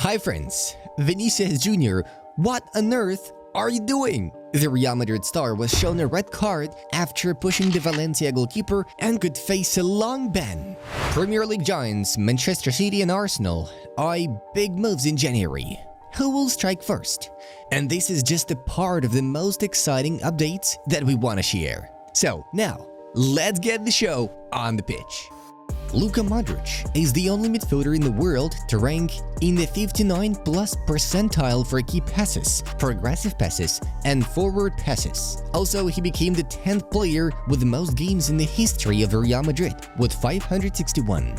Hi friends, Vinicius Jr., what on earth are you doing? The Real Madrid star was shown a red card after pushing the Valencia goalkeeper and could face a long ban. Premier League giants Manchester City and Arsenal eye big moves in January. Who will strike first? And this is just a part of the most exciting updates that we want to share. So now, let's get the show on the pitch. Luka Modric is the only midfielder in the world to rank in the 59 plus percentile for key passes, progressive passes, and forward passes. Also, he became the 10th player with the most games in the history of Real Madrid, with 561.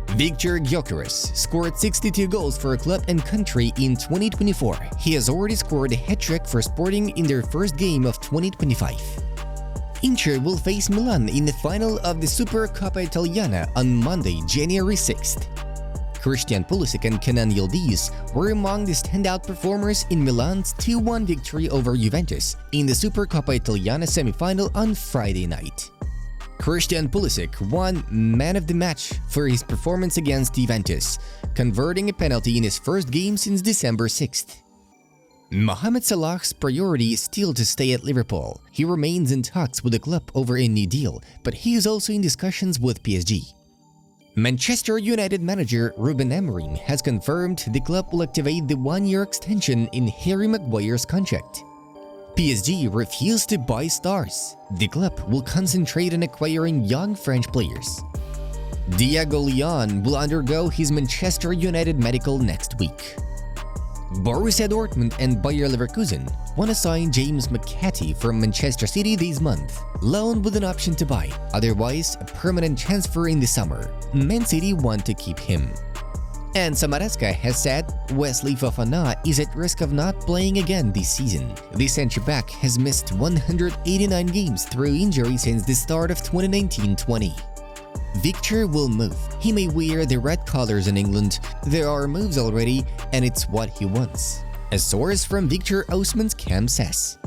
Victor Gyökeres scored 62 goals for club and country in 2024. He has already scored a hat-trick for Sporting in their first game of 2025. Inter will face Milan in the final of the Supercoppa Italiana on Monday, January 6th. Christian Pulisic and Kenan Yildiz were among the standout performers in Milan's 2-1 victory over Juventus in the Supercoppa Italiana semi-final on Friday night. Christian Pulisic won Man of the Match for his performance against Juventus, converting a penalty in his first game since December 6th. Mohamed Salah's priority is still to stay at Liverpool. He remains in talks with the club over a new deal, but he is also in discussions with PSG. Manchester United manager Ruben Amorim has confirmed the club will activate the one-year extension in Harry Maguire's contract. PSG refused to buy stars. The club will concentrate on acquiring young French players. Diego Leon will undergo his Manchester United medical next week. Borussia Dortmund and Bayer Leverkusen want to sign James McCarthy from Manchester City this month, loan with an option to buy, otherwise a permanent transfer in the summer. Man City want to keep him. And Samaranska has said Wesley Fofana is at risk of not playing again this season. The centre-back has missed 189 games through injury since the start of 2019-20. Victor will move. He may wear the red colors in England. There are moves already, and it's what he wants. A source from Victor Osimhen's camp says.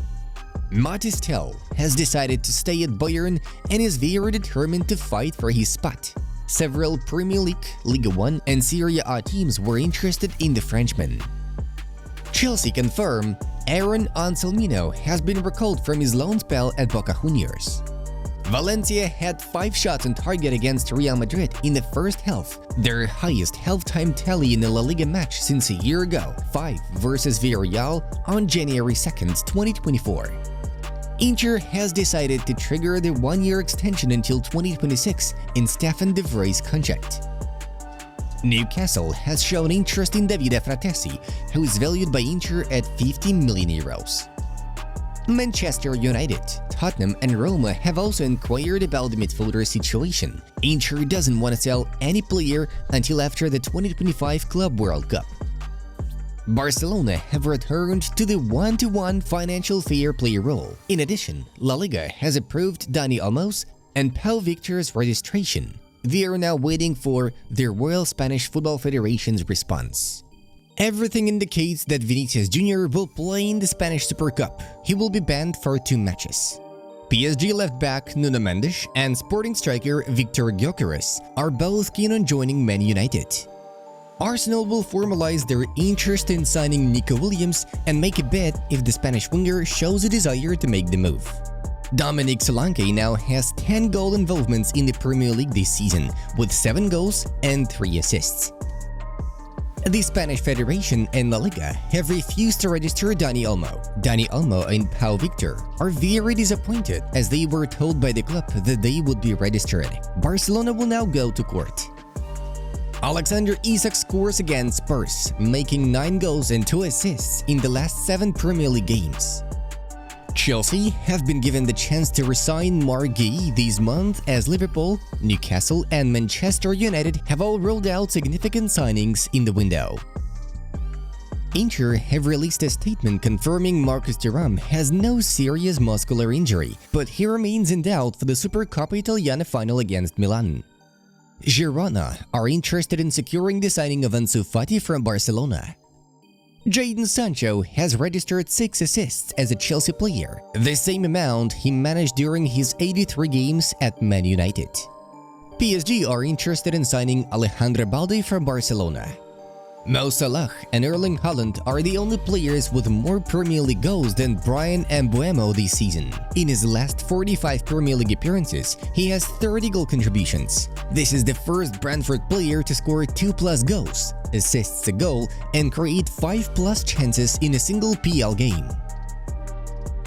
Mathys Tel has decided to stay at Bayern and is very determined to fight for his spot. Several Premier League, Ligue 1, and Serie A teams were interested in the Frenchman. Chelsea confirmed Aaron Anselmino has been recalled from his loan spell at Boca Juniors. Valencia had 5 shots on target against Real Madrid in the first half, their highest halftime tally in a La Liga match since a year ago, 5 versus Villarreal on January 2nd, 2024. Inter has decided to trigger the one-year extension until 2026 in Stefan de Vrij's contract. Newcastle has shown interest in Davide Fratesi, who is valued by Inter at €50 million. Manchester United, Tottenham and Roma have also inquired about the midfielder situation. Inter doesn't want to sell any player until after the 2025 Club World Cup. Barcelona have returned to the one-to-one financial fair play rule. In addition, La Liga has approved Dani Olmo's and Pau Victor's registration. They are now waiting for the Royal Spanish Football Federation's response. Everything indicates that Vinicius Jr. will play in the Spanish Super Cup. He will be banned for 2 matches. PSG left-back Nuno Mendes and Sporting striker Victor Gyökeres are both keen on joining Man United. Arsenal will formalize their interest in signing Nico Williams and make a bid if the Spanish winger shows a desire to make the move. Dominic Solanke now has 10 goal involvements in the Premier League this season, with 7 goals and 3 assists. The Spanish Federation and La Liga have refused to register Dani Olmo. Dani Olmo and Pau Victor are very disappointed as they were told by the club that they would be registered. Barcelona will now go to court. Alexander Isak scores against Spurs, making 9 goals and 2 assists in the last 7 Premier League games. Chelsea have been given the chance to resign Marc Guéhi this month as Liverpool, Newcastle and Manchester United have all rolled out significant signings in the window. Inter have released a statement confirming Marcus Thuram has no serious muscular injury, but he remains in doubt for the Supercoppa Italiana final against Milan. Girona are interested in securing the signing of Ansu Fati from Barcelona. Jadon Sancho has registered 6 assists as a Chelsea player, the same amount he managed during his 83 games at Man United. PSG are interested in signing Alejandro Balde from Barcelona. Mo Salah and Erling Haaland are the only players with more Premier League goals than Bryan Mbeumo this season. In his last 45 Premier League appearances, he has 30 goal contributions. This is the first Brentford player to score 2+ goals, assists a goal, and create 5+ chances in a single PL game.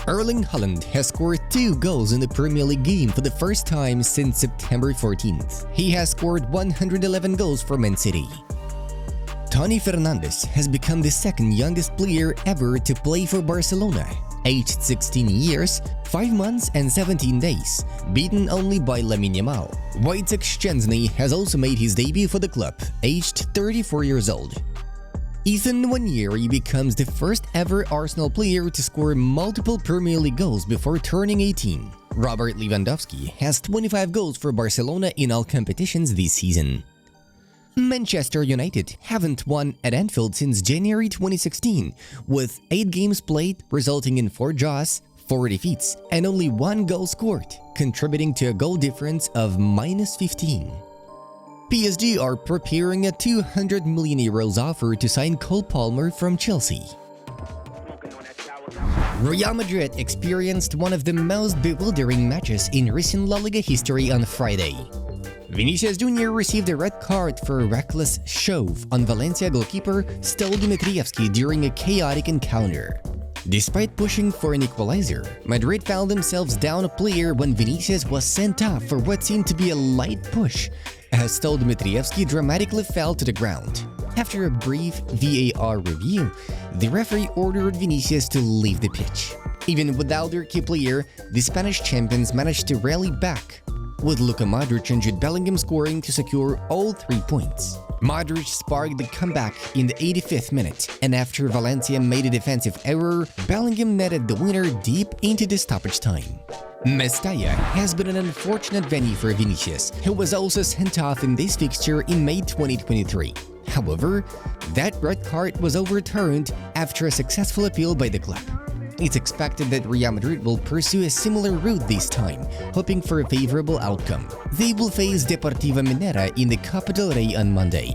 Erling Haaland has scored 2 goals in the Premier League game for the first time since September 14th. He has scored 111 goals for Man City. Tony Fernandes has become the second youngest player ever to play for Barcelona, aged 16 years, 5 months and 17 days, beaten only by Lamine Yamal. Wojciech Szczęsny has also made his debut for the club, aged 34 years old. Ethan Nwaneri becomes the first ever Arsenal player to score multiple Premier League goals before turning 18. Robert Lewandowski has 25 goals for Barcelona in all competitions this season. Manchester United haven't won at Anfield since January 2016, with 8 games played resulting in 4 draws, 4 defeats, and only 1 goal scored, contributing to a goal difference of -15. PSG are preparing a €200 million offer to sign Cole Palmer from Chelsea. Real Madrid experienced one of the most bewildering matches in recent La Liga history on Friday. Vinicius Jr. received a red card for a reckless shove on Valencia goalkeeper Stol Dimitrievski during a chaotic encounter. Despite pushing for an equalizer, Madrid found themselves down a player when Vinicius was sent off for what seemed to be a light push, as Stol Dimitrievski dramatically fell to the ground. After a brief VAR review, the referee ordered Vinicius to leave the pitch. Even without their key player, the Spanish champions managed to rally back, with Luka Modric and Jude Bellingham scoring to secure all 3 points. Modric sparked the comeback in the 85th minute, and after Valencia made a defensive error, Bellingham netted the winner deep into the stoppage time. Mestalla has been an unfortunate venue for Vinicius, who was also sent off in this fixture in May 2023. However, that red card was overturned after a successful appeal by the club. It's expected that Real Madrid will pursue a similar route this time, hoping for a favorable outcome. They will face Deportiva Minera in the Copa del Rey on Monday.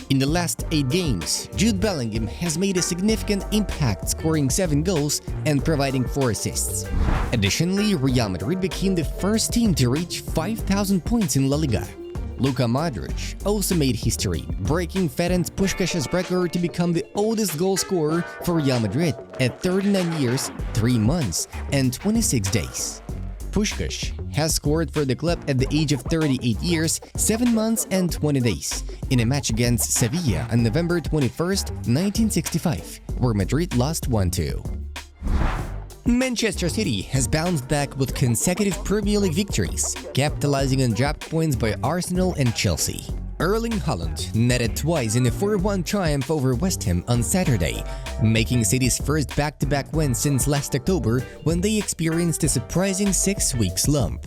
In the last 8 games, Jude Bellingham has made a significant impact, scoring 7 goals and providing 4 assists. Additionally, Real Madrid became the first team to reach 5,000 points in La Liga. Luka Modric also made history, breaking Ferenc Puskás's record to become the oldest goal scorer for Real Madrid at 39 years, 3 months, and 26 days. Puskás has scored for the club at the age of 38 years, 7 months, and 20 days in a match against Sevilla on November 21st, 1965, where Madrid lost 1-2. Manchester City has bounced back with consecutive Premier League victories, capitalizing on dropped points by Arsenal and Chelsea. Erling Haaland netted twice in a 4-1 triumph over West Ham on Saturday, making City's first back-to-back win since last October when they experienced a surprising 6-week slump.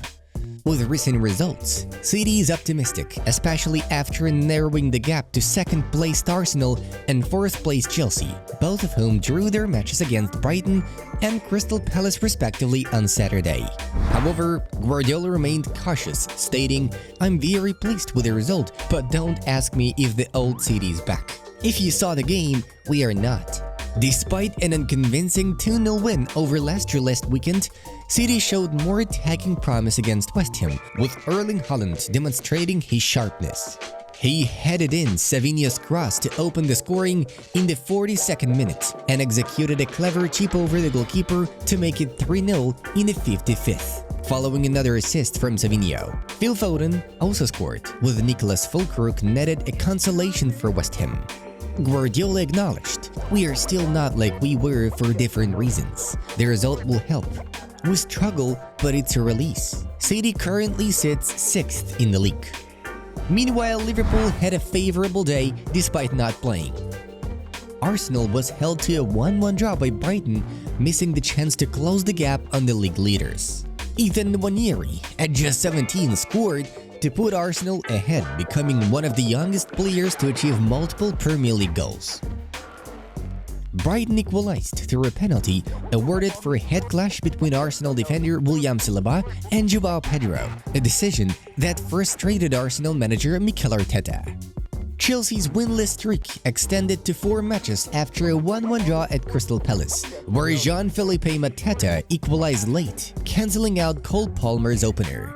With recent results, City is optimistic, especially after narrowing the gap to second-placed Arsenal and fourth-placed Chelsea, both of whom drew their matches against Brighton and Crystal Palace respectively on Saturday. However, Guardiola remained cautious, stating, "I'm very pleased with the result, but don't ask me if the old City is back. If you saw the game, we are not." Despite an unconvincing 2-0 win over Leicester last weekend, City showed more attacking promise against West Ham, with Erling Haaland demonstrating his sharpness. He headed in Savinho's cross to open the scoring in the 42nd minute and executed a clever chip over the goalkeeper to make it 3-0 in the 55th, following another assist from Savinho. Phil Foden also scored, with Nicolas Füllkrug netted a consolation for West Ham. Guardiola acknowledged, "We are still not like we were for different reasons. The result will help. We struggle, but it's a release." City currently sits 6th in the league. Meanwhile, Liverpool had a favorable day despite not playing. Arsenal was held to a 1-1 draw by Brighton, missing the chance to close the gap on the league leaders. Ethan Nwaneri, at just 17, scored to put Arsenal ahead, becoming one of the youngest players to achieve multiple Premier League goals. Brighton equalized through a penalty awarded for a head clash between Arsenal defender William Saliba and João Pedro, a decision that frustrated Arsenal manager Mikel Arteta. Chelsea's winless streak extended to 4 matches after a 1-1 draw at Crystal Palace, where Jean-Philippe Mateta equalized late, cancelling out Cole Palmer's opener.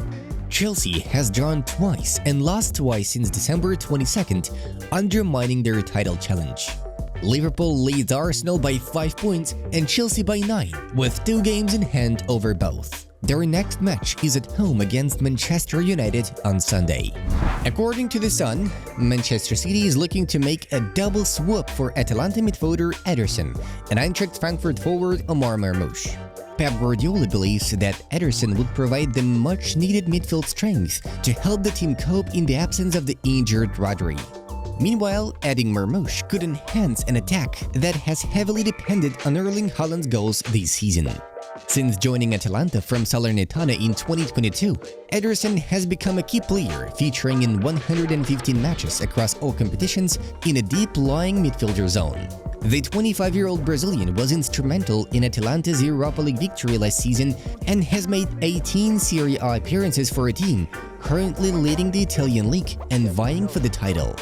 Chelsea has drawn twice and lost twice since December 22nd, undermining their title challenge. Liverpool leads Arsenal by 5 points and Chelsea by 9, with 2 games in hand over both. Their next match is at home against Manchester United on Sunday. According to The Sun, Manchester City is looking to make a double swoop for Atalanta midfielder Ederson and Eintracht Frankfurt forward Omar Marmoush. Pep Guardiola believes that Ederson would provide them much-needed midfield strength to help the team cope in the absence of the injured Rodri. Meanwhile, adding Marmoush could enhance an attack that has heavily depended on Erling Haaland's goals this season. Since joining Atalanta from Salernitana in 2022, Ederson has become a key player, featuring in 115 matches across all competitions in a deep-lying midfielder zone. The 25-year-old Brazilian was instrumental in Atalanta's Europa League victory last season and has made 18 Serie A appearances for a team currently leading the Italian league and vying for the title.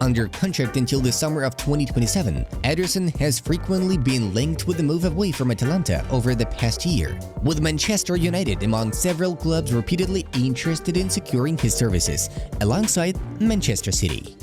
Under contract until the summer of 2027, Ederson has frequently been linked with the move away from Atalanta over the past year, with Manchester United among several clubs repeatedly interested in securing his services, alongside Manchester City.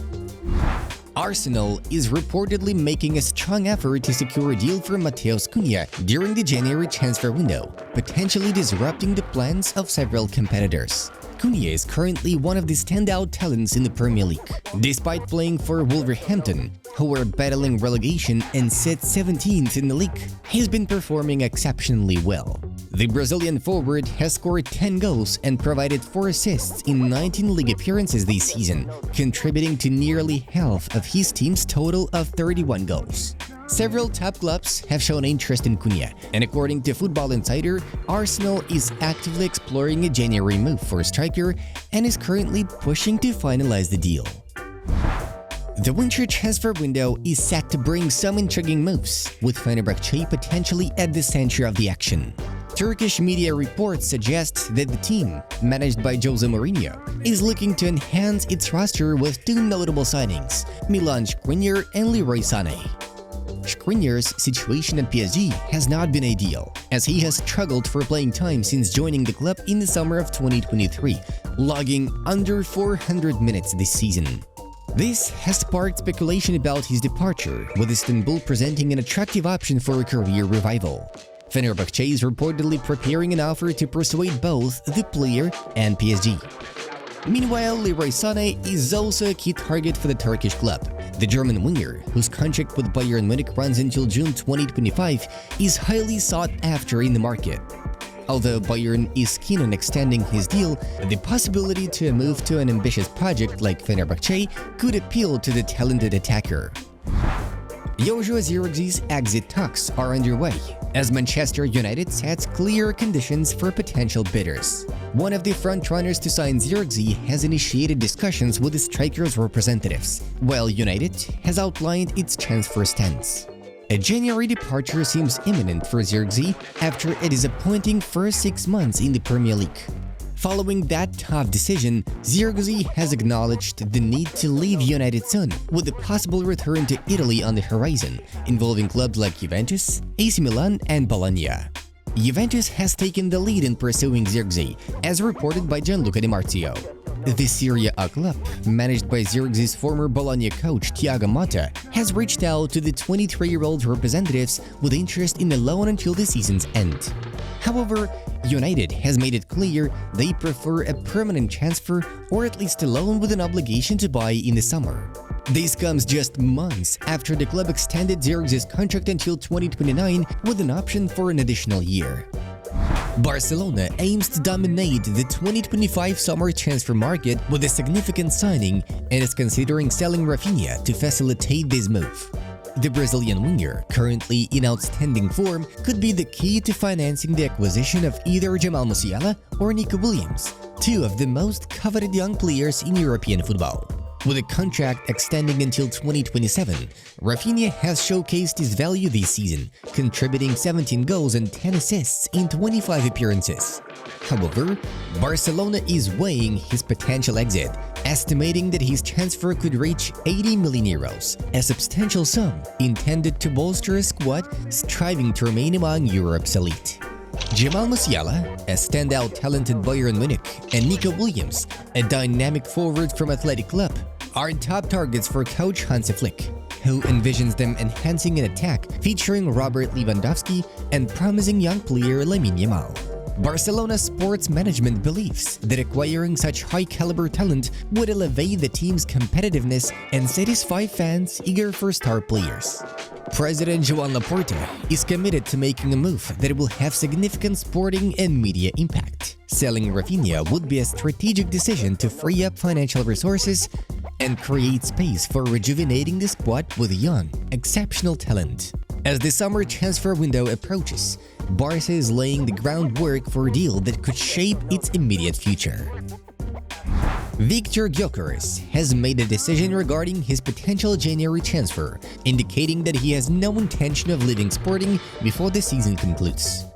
Arsenal is reportedly making a strong effort to secure a deal for Matheus Cunha during the January transfer window, potentially disrupting the plans of several competitors. Cunha is currently one of the standout talents in the Premier League. Despite playing for Wolverhampton, who were battling relegation and sit 17th in the league, he's been performing exceptionally well. The Brazilian forward has scored 10 goals and provided 4 assists in 19 league appearances this season, contributing to nearly half of his team's total of 31 goals. Several top clubs have shown interest in Cunha, and according to Football Insider, Arsenal is actively exploring a January move for a striker and is currently pushing to finalize the deal. The winter transfer window is set to bring some intriguing moves, with Fenerbahce potentially at the center of the action. Turkish media reports suggest that the team, managed by Jose Mourinho, is looking to enhance its roster with 2 notable signings, Milan Skriniar and Leroy Sané. Skriniar's situation at PSG has not been ideal, as he has struggled for playing time since joining the club in the summer of 2023, logging under 400 minutes this season. This has sparked speculation about his departure, with Istanbul presenting an attractive option for a career revival. Fenerbahce is reportedly preparing an offer to persuade both the player and PSG. Meanwhile, Leroy Sané is also a key target for the Turkish club. The German winger, whose contract with Bayern Munich runs until June 2025, is highly sought after in the market. Although Bayern is keen on extending his deal, the possibility to move to an ambitious project like Fenerbahce could appeal to the talented attacker. Joshua Zirkzee's exit talks are underway, as Manchester United sets clear conditions for potential bidders. One of the frontrunners to sign Zirkzee has initiated discussions with the striker's representatives, while United has outlined its transfer stance. A January departure seems imminent for Zirkzee after a disappointing first 6 months in the Premier League. Following that tough decision, Zirkzee has acknowledged the need to leave United soon, with a possible return to Italy on the horizon, involving clubs like Juventus, AC Milan and Bologna. Juventus has taken the lead in pursuing Zirkzee, as reported by Gianluca Di Marzio. The Serie A club, managed by Zirkzee's former Bologna coach Thiago Motta, has reached out to the 23-year-old representatives with interest in a loan until the season's end. However, United has made it clear they prefer a permanent transfer or at least a loan with an obligation to buy in the summer. This comes just months after the club extended Zirkzee's contract until 2029 with an option for an additional year. Barcelona aims to dominate the 2025 summer transfer market with a significant signing and is considering selling Rafinha to facilitate this move. The Brazilian winger, currently in outstanding form, could be the key to financing the acquisition of either Jamal Musiala or Nico Williams, 2 of the most coveted young players in European football. With a contract extending until 2027, Rafinha has showcased his value this season, contributing 17 goals and 10 assists in 25 appearances. However, Barcelona is weighing his potential exit, estimating that his transfer could reach 80 million euros, a substantial sum intended to bolster a squad striving to remain among Europe's elite. Jamal Musiala, a standout talented Bayern Munich, and Nico Williams, a dynamic forward from Athletic Club, are top targets for coach Hansi Flick, who envisions them enhancing an attack featuring Robert Lewandowski and promising young player Lamine Yamal. Barcelona sports management believes that acquiring such high-caliber talent would elevate the team's competitiveness and satisfy fans eager for star players. President Joan Laporta is committed to making a move that will have significant sporting and media impact. Selling Rafinha would be a strategic decision to free up financial resources and create space for rejuvenating the squad with young, exceptional talent. As the summer transfer window approaches, Barca is laying the groundwork for a deal that could shape its immediate future. Viktor Gyökeres has made a decision regarding his potential January transfer, indicating that he has no intention of leaving Sporting before the season concludes.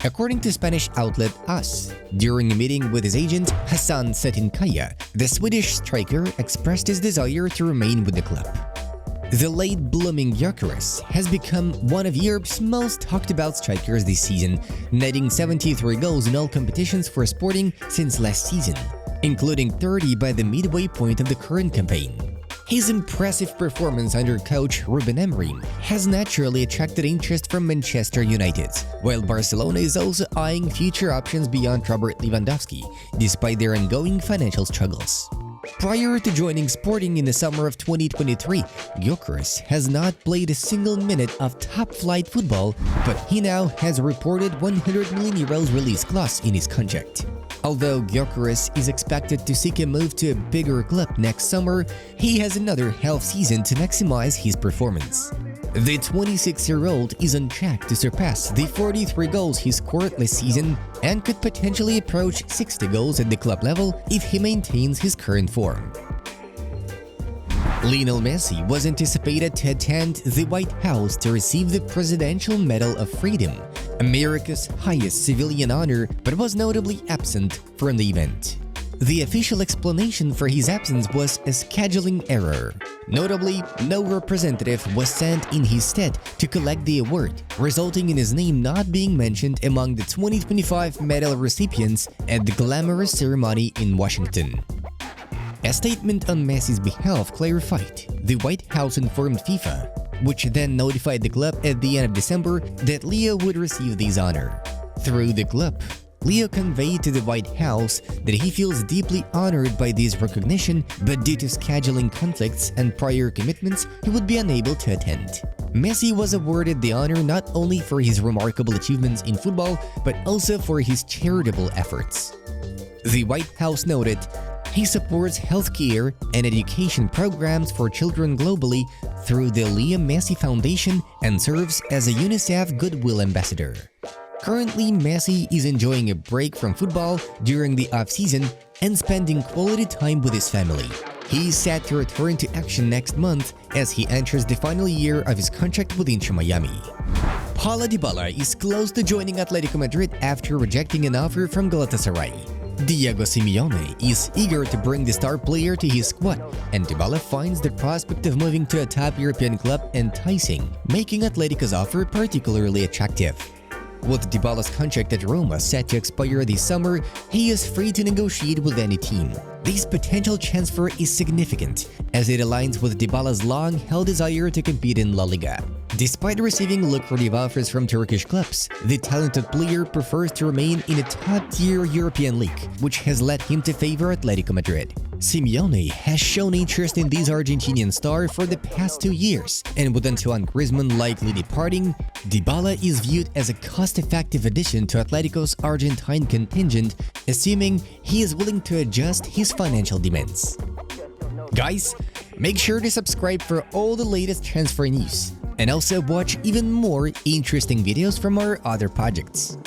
According to Spanish outlet AS, during a meeting with his agent Hassan Setinkaya, the Swedish striker expressed his desire to remain with the club. The late-blooming Gyökeres has become one of Europe's most talked-about strikers this season, netting 73 goals in all competitions for Sporting since last season, including 30 by the midway point of the current campaign. His impressive performance under coach Ruben Amorim has naturally attracted interest from Manchester United, while Barcelona is also eyeing future options beyond Robert Lewandowski, despite their ongoing financial struggles. Prior to joining Sporting in the summer of 2023, Gyökeres has not played a single minute of top-flight football, but he now has a reported 100 million euros release clause in his contract. Although Gyökeres is expected to seek a move to a bigger club next summer, he has another half season to maximize his performance. The 26-year-old is on track to surpass the 43 goals he scored last season and could potentially approach 60 goals at the club level if he maintains his current form. Lionel Messi was anticipated to attend the White House to receive the Presidential Medal of Freedom, America's highest civilian honor, but was notably absent from the event. The official explanation for his absence was a scheduling error. Notably, no representative was sent in his stead to collect the award, resulting in his name not being mentioned among the 2025 medal recipients at the glamorous ceremony in Washington. A statement on Messi's behalf clarified the White House informed FIFA, which then notified the club at the end of December that Leo would receive this honor. Through the club, Leo conveyed to the White House that he feels deeply honored by this recognition, but due to scheduling conflicts and prior commitments, he would be unable to attend. Messi was awarded the honor not only for his remarkable achievements in football, but also for his charitable efforts. The White House noted, he supports healthcare and education programs for children globally through the Leo Messi Foundation and serves as a UNICEF Goodwill Ambassador. Currently, Messi is enjoying a break from football during the off-season and spending quality time with his family. He is set to return to action next month as he enters the final year of his contract with Inter Miami. Paulo Dybala is close to joining Atletico Madrid after rejecting an offer from Galatasaray. Diego Simeone is eager to bring the star player to his squad, and Dybala finds the prospect of moving to a top European club enticing, making Atletico's offer particularly attractive. With Dybala's contract at Roma set to expire this summer, he is free to negotiate with any team. This potential transfer is significant, as it aligns with Dybala's long-held desire to compete in La Liga. Despite receiving lucrative offers from Turkish clubs, the talented player prefers to remain in a top-tier European league, which has led him to favor Atletico Madrid. Simeone has shown interest in this Argentinian star for the past 2 years, and with Antoine Griezmann likely departing, Dybala is viewed as a cost-effective addition to Atletico's Argentine contingent, assuming he is willing to adjust his financial demands. Guys, make sure to subscribe for all the latest transfer news, and also watch even more interesting videos from our other projects.